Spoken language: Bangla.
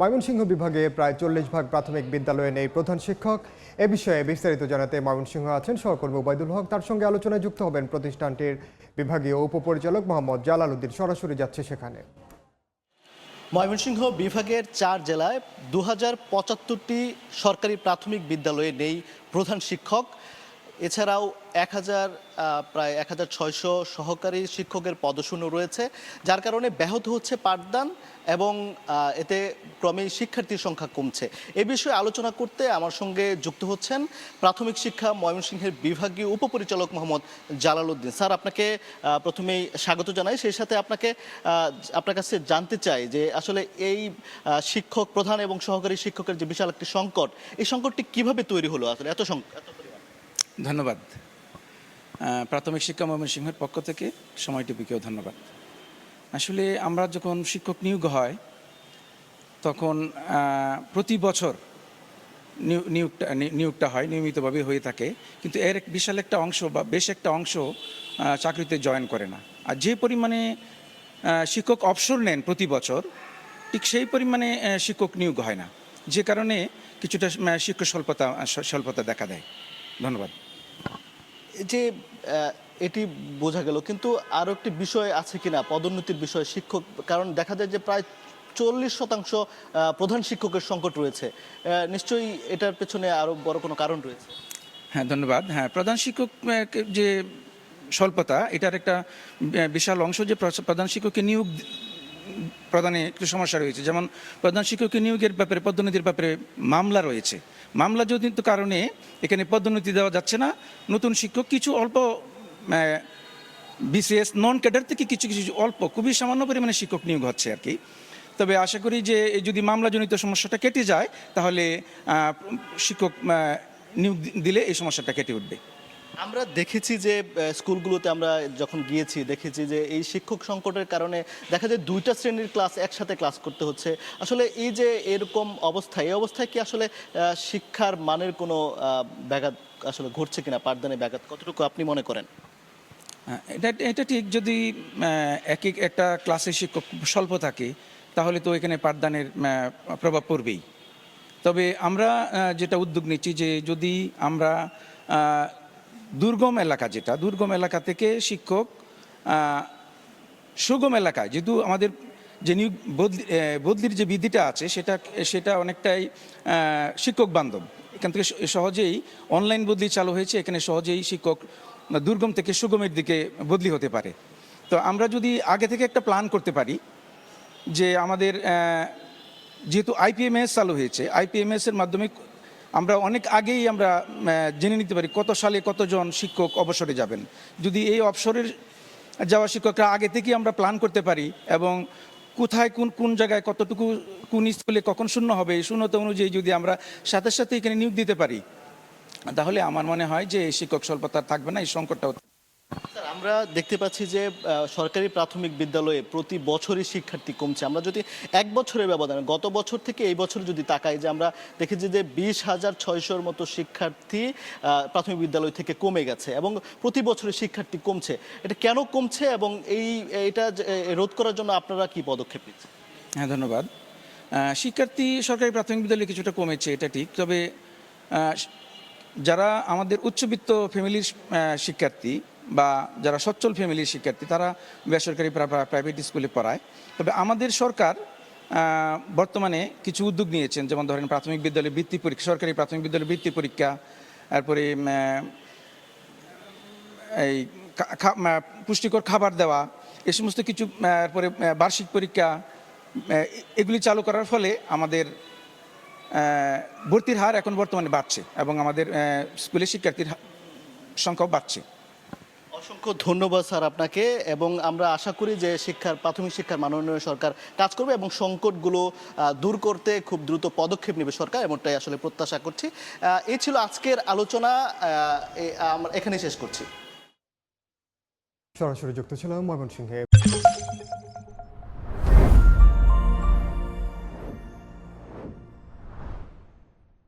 ময়মনসিংহ বিভাগে প্রায় 40 ভাগ প্রাথমিক বিদ্যালয়ে নেই প্রধান শিক্ষক। এ বিষয়ে বিস্তারিত জানাতে ময়মনসিংহ আছেন সহকর্মী ওবায়দুল হক। তার সঙ্গে আলোচনায় যুক্ত হবেন প্রতিষ্ঠানটির বিভাগীয় উপপরিচালক মোহাম্মদ জালাল উদ্দিন। সরাসরি যাচ্ছে সেখানে। ময়মনসিংহ বিভাগের 4 জেলায় 2075টি সরকারি প্রাথমিক বিদ্যালয়ে নেই প্রধান শিক্ষক। এছাড়াও প্রায় 1600 সহকারী শিক্ষকের পদশূন্য রয়েছে, যার কারণে ব্যাহত হচ্ছে পাঠদান এবং এতে ক্রমেই শিক্ষার্থীর সংখ্যা কমছে। এ বিষয়ে আলোচনা করতে আমার সঙ্গে যুক্ত হচ্ছেন প্রাথমিক শিক্ষা ময়মনসিংহের বিভাগীয় উপপরিচালক মোহাম্মদ জালাল উদ্দিন। স্যার, আপনাকে প্রথমেই স্বাগত জানাই। সেই সাথে আপনার কাছে জানতে চাই যে আসলে এই শিক্ষক প্রধান এবং সহকারী শিক্ষকের যে বিশাল একটি সংকট, এই সংকটটি কিভাবে তৈরি হলো আসলে এত ধন্যবাদ। প্রাথমিক শিক্ষা ময়মনসিংহের পক্ষ থেকে সময় টিভিকেও ধন্যবাদ। আসলে আমরা যখন শিক্ষক নিয়োগ হয় তখন প্রতি বছর নিয়োগটা হয়, নিয়মিতভাবে হয়ে থাকে, কিন্তু এর বিশাল একটা অংশ বা বেশ একটা অংশ চাকরিতে জয়েন করে না। আর যে পরিমাণে শিক্ষক অবসর নেন প্রতি বছর, ঠিক সেই পরিমাণে শিক্ষক নিয়োগ হয় না, যে কারণে কিছুটা শিক্ষক স্বল্পতা দেখা দেয়। ধন্যবাদ। যে এটি বোঝা গেল, কিন্তু আরও একটি বিষয় আছে কিনা পদোন্নতির বিষয় শিক্ষক, কারণ দেখা যায় যে প্রায় 40% প্রধান শিক্ষকের সংকট রয়েছে। নিশ্চয়ই এটার পেছনে আরও বড় কোনো কারণ রয়েছে। হ্যাঁ, ধন্যবাদ। হ্যাঁ, প্রধান শিক্ষক যে স্বল্পতা, এটার একটা বিশাল অংশ যে প্রধান শিক্ষককে নিয়োগ প্রদানে একটু সমস্যা রয়েছে। যেমন প্রধান শিক্ষককে নিয়োগের ব্যাপারে, পদোন্নতির ব্যাপারে মামলা রয়েছে। মামলা জনিত কারণে এখানে পদোন্নতি দেওয়া যাচ্ছে না। নতুন শিক্ষক কিছু অল্প বিসিএস নন ক্যাডার থেকে কিছু অল্প খুবই সামান্য পরিমাণে শিক্ষক নিয়োগ হচ্ছে আর কি। তবে আশা করি যে যদি মামলাজনিত সমস্যাটা কেটে যায় তাহলে শিক্ষক নিয়োগ দিলে এই সমস্যাটা কেটে উঠবে। আমরা দেখেছি যে স্কুলগুলোতে আমরা যখন গিয়েছি দেখেছি যে এই শিক্ষক সংকটের কারণে দেখা যায় 2টা শ্রেণীর ক্লাস একসাথে ক্লাস করতে হচ্ছে। আসলে এই যে এরকম অবস্থা, এই অবস্থায় কি আসলে শিক্ষার মানের কোনো ব্যাঘাত আসলে ঘটছে কিনা, পাঠদানে ব্যাঘাত কতটুকু আপনি মনে করেন? এটা ঠিক। যদি একটা ক্লাসে শিক্ষক স্বল্প থাকে তাহলে তো এখানে পাঠদানের প্রভাব পড়বেই। তবে আমরা যেটা উদ্যোগ নিচ্ছি যে যদি আমরা দুর্গম এলাকা থেকে শিক্ষক সুগম এলাকায়, যেহেতু আমাদের যে নিয়োগ বদলির যে বিধিটা আছে সেটা অনেকটাই শিক্ষক বান্ধব। এখান থেকে সহজেই অনলাইন বদলি চালু হয়েছে, এখানে সহজেই শিক্ষক দুর্গম থেকে সুগমের দিকে বদলি হতে পারে। তো আমরা যদি আগে থেকে একটা প্ল্যান করতে পারি যে আমাদের যেহেতু আইপিএমএস চালু হয়েছে, আইপিএমএসের মাধ্যমে আমরা অনেক আগেই আমরা জেনে নিতে পারি কত সালে কতজন শিক্ষক অবসরে যাবেন। যদি এই অবসরের যাওয়া শিক্ষকরা আগে থেকেই আমরা প্ল্যান করতে পারি এবং কোথায় কোন জায়গায় কতটুকু কোন স্কুলে কখন শূন্য হবে, এই শূন্যতা অনুযায়ী যদি আমরা সাথে সাথে এখানে নিয়োগ দিতে পারি তাহলে আমার মনে হয় যে এই শিক্ষক স্বল্পতা থাকবে না, এই সংকটটাও। স্যার, আমরা দেখতে পাচ্ছি যে সরকারি প্রাথমিক বিদ্যালয়ে প্রতি বছরই শিক্ষার্থী কমছে। আমরা যদি 1 বছরের ব্যবধানে গত বছর থেকে এই বছর যদি তাকাই, যে আমরা দেখেছি যে 20,600-র মতো শিক্ষার্থী প্রাথমিক বিদ্যালয় থেকে কমে গেছে এবং প্রতি বছরে শিক্ষার্থী কমছে। এটা কেন কমছে এবং এটা রোধ করার জন্য আপনারা কি পদক্ষেপ নিচ্ছেন? হ্যাঁ, ধন্যবাদ। শিক্ষার্থী সরকারি প্রাথমিক বিদ্যালয়ে কিছুটা কমেছে, এটা ঠিক। তবে যারা আমাদের উচ্চবিত্ত ফ্যামিলির শিক্ষার্থী বা যারা সচ্ছল ফ্যামিলির শিক্ষার্থী, তারা বেসরকারি প্রাইভেট স্কুলে পড়ায়। তবে আমাদের সরকার বর্তমানে কিছু উদ্যোগ নিয়েছেন, যেমন ধরেন প্রাথমিক বিদ্যালয়ে বৃত্তি পরীক্ষা, সরকারি প্রাথমিক বিদ্যালয়ে বৃত্তি পরীক্ষা, তারপরে এই পুষ্টিকর খাবার দেওয়া, এ সমস্ত কিছু, তারপরে বার্ষিক পরীক্ষা, এগুলি চালু করার ফলে আমাদের ভর্তির হার এখন বর্তমানে বাড়ছে এবং আমাদের স্কুলের শিক্ষার্থীর সংখ্যাও বাড়ছে। অসংখ্য ধন্যবাদ স্যার আপনাকে, এবং আমরা আশা করি যে প্রাথমিক শিক্ষার মান উন্নয়নে সরকার কাজ করবে এবং সংকটগুলো দূর করতে খুব দ্রুত পদক্ষেপ নেবে সরকার, এমনটাই আসলে প্রত্যাশা করছি। এই ছিল আজকের আলোচনা, আমরা এখানেই শেষ করছি। সরাসরি যুক্ত ছিলাম ময়মনসিংহে।